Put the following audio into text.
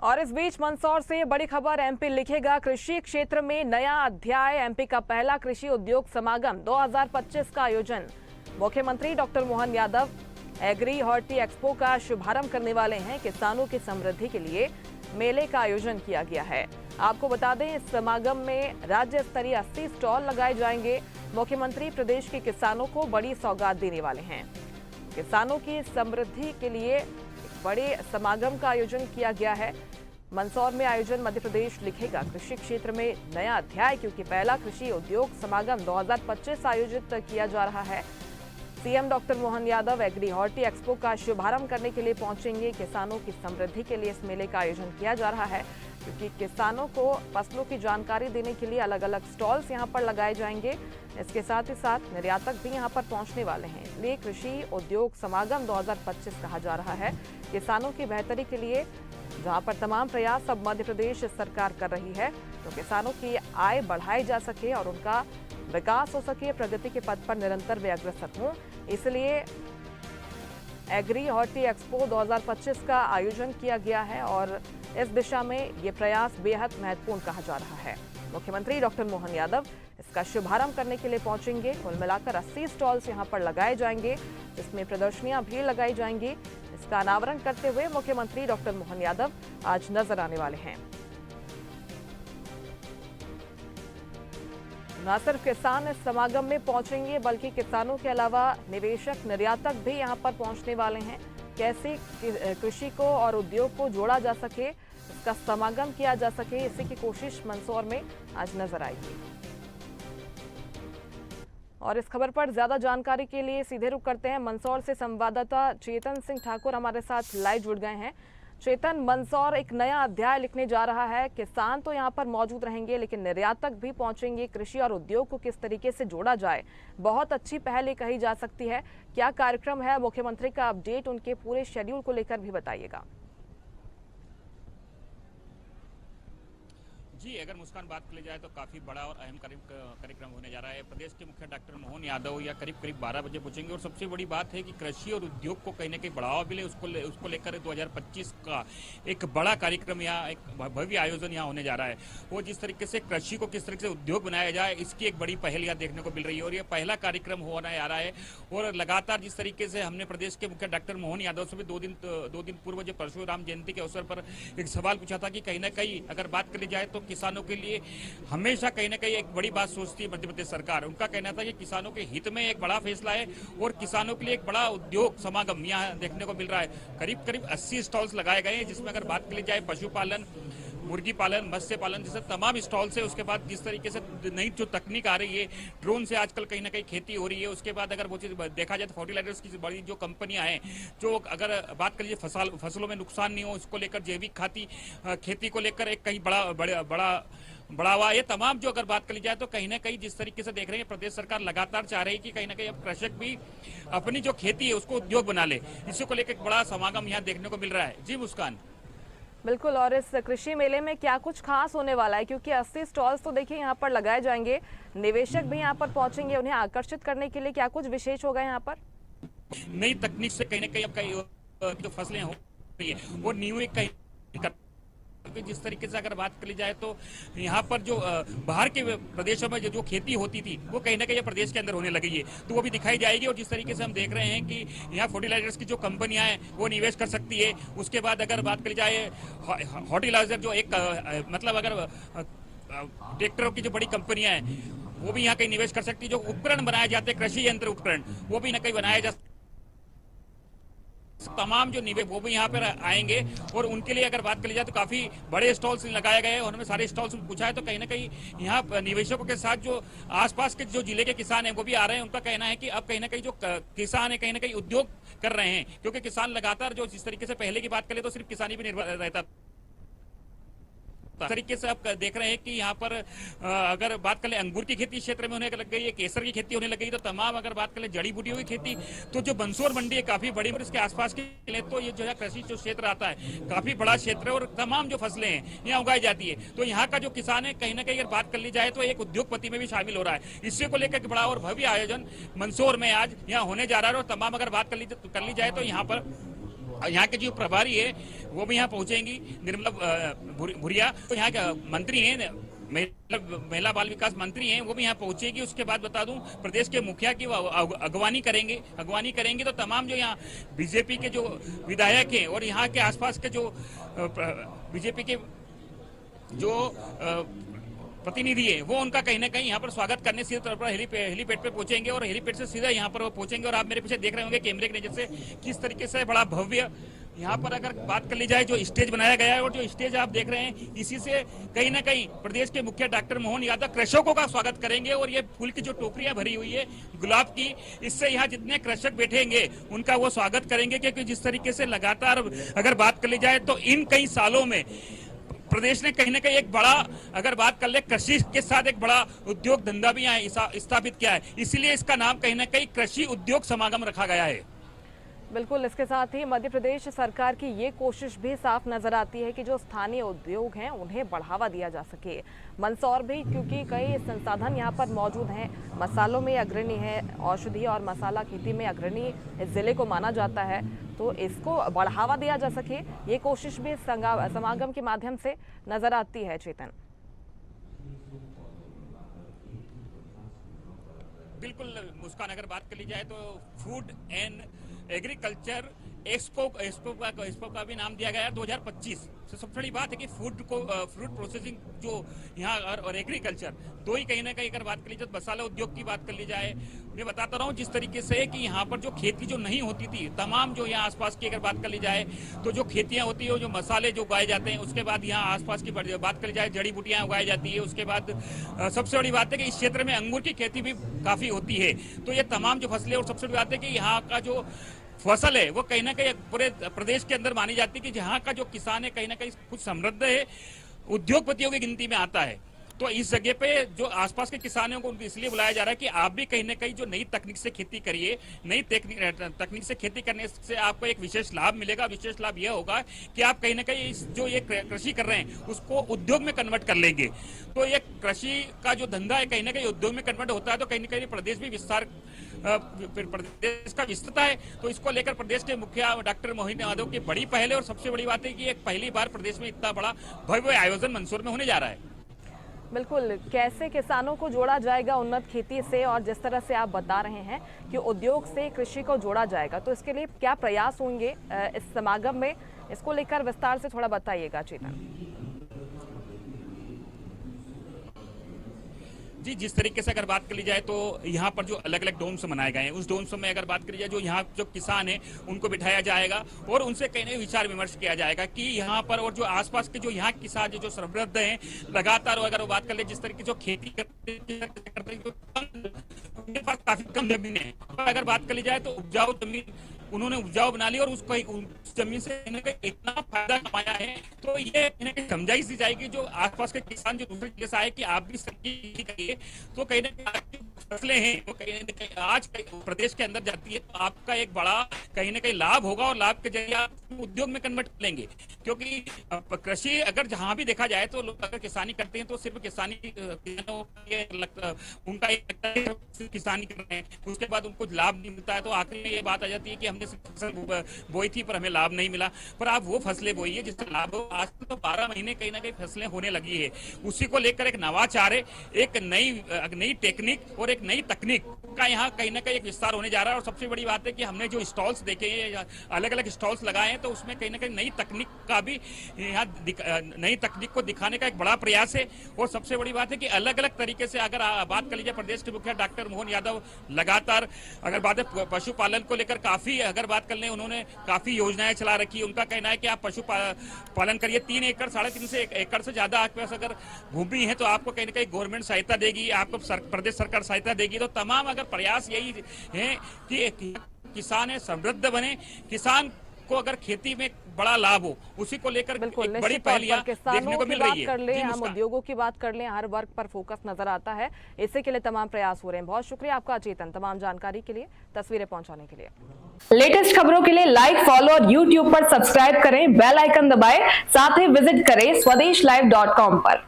और इस बीच मंदसौर से बड़ी खबर। एमपी लिखेगा कृषि क्षेत्र में नया अध्याय। एमपी का पहला कृषि उद्योग समागम 2025 का आयोजन। मुख्यमंत्री doctor Mohan Yadav agri horti expo का शुभारंभ करने वाले हैं। किसानों की समृद्धि के लिए मेले का आयोजन किया गया है। आपको बता दें, इस समागम में राज्य स्तरीय 80 स्टॉल लगाए जाएंगे। मुख्यमंत्री प्रदेश के किसानों को बड़ी सौगात देने वाले हैं। किसानों की समृद्धि के लिए बड़े समागम का आयोजन किया गया है। मंदसौर में आयोजन मध्य प्रदेश लिखेगा कृषि क्षेत्र में नया अध्याय, क्योंकि पहला कृषि उद्योग समागम 2025 आयोजित किया जा रहा है। CM doctor Mohan Yadav agri horti expo का शुभारंभ करने के लिए पहुंचेंगे। किसानों की समृद्धि के लिए इस मेले का आयोजन किया जा रहा है, क्योंकि किसानों को फसलों की जानकारी देने के लिए अलग अलग स्टॉल्स यहां पर लगाए जाएंगे। इसके साथ ही साथ निर्यातक भी यहां पर पहुंचने वाले हैं। इसलिए कृषि उद्योग समागम 2025 कहा जा रहा है। किसानों की बेहतरी के लिए जहां पर तमाम प्रयास अब मध्य प्रदेश सरकार कर रही है, तो किसानों की आय बढ़ाई जा सके और उनका विकास हो सके, प्रगति के पथ पर निरंतर वे अग्रसर हों, इसलिए एग्री हॉर्टी एक्सपो 2025 का आयोजन किया गया है और इस दिशा में ये प्रयास बेहद महत्वपूर्ण कहा जा रहा है। मुख्यमंत्री डॉक्टर मोहन यादव इसका शुभारंभ करने के लिए पहुंचेंगे। कुल मिलाकर 80 स्टॉल्स यहां पर लगाए जाएंगे, जिसमें प्रदर्शनियां भी लगाई जाएंगी। इसका अनावरण करते हुए मुख्यमंत्री डॉक्टर मोहन यादव आज नजर आने वाले हैं। न सिर्फ किसान इस समागम में पहुंचेंगे, बल्कि किसानों के अलावा निवेशक निर्यातक भी यहां पर पहुंचने वाले हैं। कैसे कृषि को और उद्योग को जोड़ा जा सके, इसका समागम किया जा सके, इसी की कोशिश मंदसौर में आज नजर आएगी। और इस खबर पर ज्यादा जानकारी के लिए सीधे रुख करते हैं। मंदसौर से संवाददाता चेतन सिंह ठाकुर हमारे साथ लाइव जुड़ गए हैं। चेतन, मंदसौर एक नया अध्याय लिखने जा रहा है। किसान तो यहाँ पर मौजूद रहेंगे, लेकिन निर्यातक भी पहुंचेंगे। कृषि और उद्योग को किस तरीके से जोड़ा जाए, बहुत अच्छी पहल कही जा सकती है। क्या कार्यक्रम है, मुख्यमंत्री का अपडेट, उनके पूरे शेड्यूल को लेकर भी बताइएगा। जी, अगर मुस्कान बात कर ली जाए तो काफ़ी बड़ा और अहम कार्यक्रम होने जा रहा है। प्रदेश के मुख्य डॉक्टर मोहन यादव या करीब 12 बजे पहुंचेंगे और सबसे बड़ी बात है कि कृषि और उद्योग को कहीं ना कहीं बढ़ावा मिले, उसको लेकर 2025 का एक बड़ा कार्यक्रम यहाँ, एक भव्य आयोजन यहाँ होने जा रहा है। वो जिस तरीके से कृषि को किस तरीके से उद्योग बनाया जाए, इसकी एक बड़ी पहल यहाँ देखने को मिल रही है और ये पहला कार्यक्रम होने जा रहा है। और लगातार जिस तरीके से हमने प्रदेश के मुख्य डॉक्टर मोहन यादव से भी दो दिन पूर्व जो परशुराम जयंती के अवसर पर एक सवाल पूछा था कि कहीं ना कहीं अगर बात कर ली जाए तो किसानों के लिए हमेशा कहीं ना कहीं एक बड़ी बात सोचती है मध्य प्रदेश सरकार। उनका कहना था कि किसानों के हित में एक बड़ा फैसला है और किसानों के लिए एक बड़ा उद्योग समागम यहाँ देखने को मिल रहा है। करीब 80 स्टॉल्स लगाए गए हैं, जिसमें अगर बात कर ली जाए पशुपालन, मुर्गी पालन, मत्स्य पालन जैसे तमाम स्टॉल से। उसके बाद जिस तरीके से नई जो तकनीक आ रही है, ड्रोन से आजकल कहीं ना कहीं खेती हो रही है। उसके बाद अगर वो चीज देखा जाए तो फर्टिलाइजर्स की बड़ी जो कंपनियां हैं, जो अगर बात कर लीजिए फसलों में नुकसान नहीं हो, उसको लेकर जैविक खेती को लेकर एक कहीं बड़ा बढ़ावा, ये तमाम जो अगर बात कर ली जाए तो कहीं ना कहीं जिस तरीके से देख रहे हैं प्रदेश सरकार लगातार चाह रही है कि कहीं ना कहीं अब कृषक भी अपनी जो खेती है उसको उद्योग बना ले। इसी को लेकर एक बड़ा समागम यहाँ देखने को मिल रहा है। जी मुस्कान। बिल्कुल, और इस कृषि मेले में क्या कुछ खास होने वाला है, क्योंकि 80 स्टॉल्स तो देखिए यहाँ पर लगाए जाएंगे, निवेशक भी यहाँ पर पहुंचेंगे, उन्हें आकर्षित करने के लिए क्या कुछ विशेष होगा यहाँ पर? नई तकनीक से कहीं ना कहीं अब जो फसलें हो रही है वो न्यू कहीं जिस तरीके से अगर बात कर ली जाए तो यहाँ पर जो बाहर के प्रदेशों में जो खेती होती थी वो कहीं ना कहीं प्रदेश के अंदर होने लगी है, तो वो भी दिखाई जाएगी। और जिस तरीके से हम देख रहे हैं कि यहाँ फर्टिलाइजर्स की जो कंपनियां हैं वो निवेश कर सकती है। उसके बाद अगर बात करी जाए हॉर्टिलाइजर जो एक मतलब अगर ट्रैक्टरों की जो बड़ी कंपनियां हैं वो भी यहाँ कहीं निवेश कर सकती है। जो उपकरण बनाए जाते हैं, कृषि यंत्र उपकरण, वो भी ना कहीं बनाए जा तमाम जो निवेश वो भी यहाँ पर आएंगे। और उनके लिए अगर बात कर ली जाए तो काफी बड़े स्टॉल्स लगाए गए हैं। उन्होंने सारे स्टॉल्स पूछा है तो कहीं ना कहीं यहाँ निवेशकों के साथ जो आसपास के जो जिले के किसान हैं वो भी आ रहे हैं। उनका कहना है कि अब कहीं ना कहीं जो किसान है कहीं ना कहीं उद्योग कर रहे हैं, क्योंकि किसान लगातार जो जिस तरीके से पहले की बात करें तो सिर्फ किसानी पर निर्भर रहता तरीके से आप देख रहे हैं कि यहाँ पर अगर बात करें अंगूर की खेती क्षेत्र में होने लग गई है, केसर की खेती होने लग गई, तो तमाम अगर बात करें जड़ी बूटियों की खेती, तो जो मंदसौर मंडी है काफी बड़ी, और इसके आसपास के लिए तो ये जो है कृषि जो क्षेत्र आता है काफी बड़ा क्षेत्र है और तमाम जो फसलें हैं यहाँ उगाई जाती है। तो यहाँ का जो किसान है कहीं ना कहीं अगर बात कर ली जाए तो एक उद्योगपति में भी शामिल हो रहा है। इसी को लेकर बड़ा और भव्य आयोजन मंदसौर में आज यहाँ होने जा रहा है। और तमाम अगर बात कर ली जाए तो यहाँ पर यहाँ के जो प्रभारी है वो भी यहाँ पहुंचेंगी, निर्मला भूरिया, तो यहाँ के मंत्री हैं, महिला बाल विकास मंत्री हैं, वो भी यहाँ पहुंचेगी। उसके बाद बता दूं प्रदेश के मुखिया की अगवानी करेंगे तो तमाम जो यहाँ बीजेपी के जो विधायक हैं और यहाँ के आसपास के जो बीजेपी के जो प्रतिनिधि है वो उनका कहीं ना कहीं यहाँ पर स्वागत करने सीधे तौर पर हेलीपैड पे पहुंचेंगे और हेलीपैड से सीधा यहाँ पर वो पहुंचेंगे। और आप मेरे पीछे देख रहे होंगे कैमरे की नजर से किस तरीके से बड़ा भव्य यहाँ पर अगर बात कर ली जाए जो स्टेज बनाया गया है और जो स्टेज आप देख रहे हैं इसी से कहीं ना कहीं प्रदेश के मुखिया डॉक्टर मोहन यादव कृषकों का स्वागत करेंगे। और ये फूल की जो टोकरियां भरी हुई है गुलाब की, इससे यहाँ जितने कृषक बैठेंगे उनका वो स्वागत करेंगे, क्योंकि जिस तरीके से लगातार अगर बात कर ली जाए तो इन कई सालों में प्रदेश ने कहीं ना कहीं एक बड़ा, अगर बात कर ले कृषि के साथ एक बड़ा उद्योग धंधा भी यहाँ स्थापित किया है, इसीलिए इसका नाम कहीं ना कहीं कृषि उद्योग समागम रखा गया है। बिल्कुल, इसके साथ ही मध्य प्रदेश सरकार की ये कोशिश भी साफ नजर आती है कि जो स्थानीय उद्योग हैं उन्हें बढ़ावा दिया जा सके। मंदसौर भी क्योंकि कई संसाधन यहाँ पर मौजूद हैं, मसालों में अग्रणी है, औषधि और मसाला खेती में अग्रणी इस जिले को माना जाता है, तो इसको बढ़ावा दिया जा सके ये कोशिश भी समागम के माध्यम से नजर आती है। चेतन, बिल्कुल मुस्कान, अगर बात कर ली जाए तो फूड एंड एग्रीकल्चर एक्सपो का भी नाम दिया गया है 2025। तो सबसे बड़ी बात है कि फ्रूट प्रोसेसिंग जो यहाँ और एग्रीकल्चर दो ही कहीं ना कहीं अगर बात कर ली जाए, मसाला उद्योग की बात कर ली जाए, मैं बताता रहा हूँ जिस तरीके से कि यहाँ पर जो खेती जो नहीं होती थी, तमाम जो यहाँ आसपास की अगर बात कर ली जाए तो जो खेतियाँ होती है, जो मसाले जो उगाए जाते हैं, उसके बाद यहाँ आसपास की बात कर ली जाए जड़ी बूटियाँ उगाई जाती है। उसके बाद सबसे बड़ी बात है कि इस क्षेत्र में अंगूर की खेती भी काफी होती है। तो ये तमाम जो फसलें, और सबसे बड़ी बात है कि यहाँ का जो फसल है वो कहीं ना कहीं पूरे प्रदेश के अंदर मानी जाती है कि जहाँ का जो किसान है कहीं ना कहीं कुछ समृद्ध है, उद्योगपतियों की गिनती में आता है। तो इस जगह पे जो आसपास के किसानों को उनको इसलिए बुलाया जा रहा है कि आप भी कहीं ना कहीं जो नई तकनीक से खेती करिए। नई तकनीक से खेती करने से आपको एक विशेष लाभ मिलेगा। विशेष लाभ यह होगा कि आप कहीं ना कहीं जो ये कृषि कर रहे हैं उसको उद्योग में कन्वर्ट कर लेंगे। तो ये कृषि का जो धंधा है कहीं ना कहीं उद्योग में कन्वर्ट होता है, तो कहीं ना कहीं प्रदेश भी प्रदेश का विस्तृत है। तो इसको लेकर प्रदेश के मुखिया डॉक्टर मोहन यादव की बड़ी पहल है। और सबसे बड़ी बात है कि एक पहली बार प्रदेश में इतना बड़ा भव्य आयोजन मंदसौर में होने जा रहा है। बिल्कुल, कैसे किसानों को जोड़ा जाएगा उन्नत खेती से, और जिस तरह से आप बता रहे हैं कि उद्योग से कृषि को जोड़ा जाएगा, तो इसके लिए क्या प्रयास होंगे इस समागम में, इसको लेकर विस्तार से थोड़ा बताइएगा चेतन। जी, जिस तरीके से अगर बात कर ली जाए तो यहाँ पर जो अलग अलग डोम्स मनाए गए हैं, उस डोम्स में अगर बात करी जाए जो यहाँ जो किसान हैं उनको बिठाया जाएगा और उनसे कहीं ना विचार विमर्श किया जाएगा कि यहाँ पर और जो आसपास के जो यहाँ किसान जो समृद्ध हैं लगातार, अगर वो बात कर ले जिस तरीके जो खेती करते हैं काफी कम जमीन है, अगर बात कर ली जाए तो उपजाऊ जमीन उन्होंने उपजाऊ बना ली और उसको उस जमीन से इतना फायदा कमाया है। तो ये समझाई दी जाएगी जो आसपास के किसान जो दूसरे जगह से आए कि आप भी खेती करिए। तो कहीं ना कहीं फसलें हैं वो कहीं ना कहीं आज प्रदेश के अंदर जाती है, तो आपका एक बड़ा कहीं ना कहीं लाभ होगा और लाभ के जरिए आप उद्योग में कन्वर्ट कर लेंगे। क्योंकि कृषि अगर जहां भी देखा जाए तो लोग अगर किसानी करते हैं तो सिर्फ किसानी उनका किसानी कर रहे हैं, उसके बाद उनको लाभ नहीं मिलता है। तो आखिर में ये बात आ जाती है कि हमने फसल बोई थी पर हमें लाभ नहीं मिला। पर आप वो फसलें बोई है जिससे लाभ हो। आज तो 12 महीने कहीं ना कहीं फसलें होने लगी है, उसी को लेकर एक नवाचार है, एक नई टेक्निक और एक नई तकनीक का यहाँ कहीं ना कहीं एक विस्तार होने जा रहा है। और सबसे बड़ी बात है कि हमने जो स्टॉल्स देखे हैं, अलग अलग स्टॉल्स लगाए हैं, तो उसमें कहीं ना कहीं नई तकनीक का भी यहाँ नई तकनीक को दिखाने का एक बड़ा प्रयास है। और सबसे बड़ी बात है कि अलग अलग तरीके से अगर बात कर लीजिए, प्रदेश के मुखिया डॉक्टर मोहन यादव लगातार अगर बात है पशुपालन को लेकर काफी अगर बात कर लें, उन्होंने काफी योजनाएं चला रखी है। उनका कहना है कि आप पशु पालन करिए, 3 एकड़ 3.5 एकड़ से ज्यादा आपके पास अगर भूमि है तो आपको कहीं ना कहीं गवर्नमेंट सहायता देगी, आपको प्रदेश सरकार सहायता देगी। तो तमाम अगर प्रयास यही है कि किसान है समृद्ध बने, किसान को अगर खेती में बड़ा लाभ हो, उसी को लेकर एक बड़ी पहलियां देखने को मिल रही है। कर ले, हम उद्योगों की बात कर लें, हर वर्ग पर फोकस नजर आता है, इसी के लिए तमाम प्रयास हो रहे हैं। बहुत शुक्रिया आपका चेतन, तमाम जानकारी के लिए, तस्वीरें पहुंचाने के लिए। लेटेस्ट खबरों के लिए लाइक, फॉलो और यूट्यूब पर सब्सक्राइब करें, बेल आइकन दबाएं, साथ ही विजिट करें swedeshlive.com पर।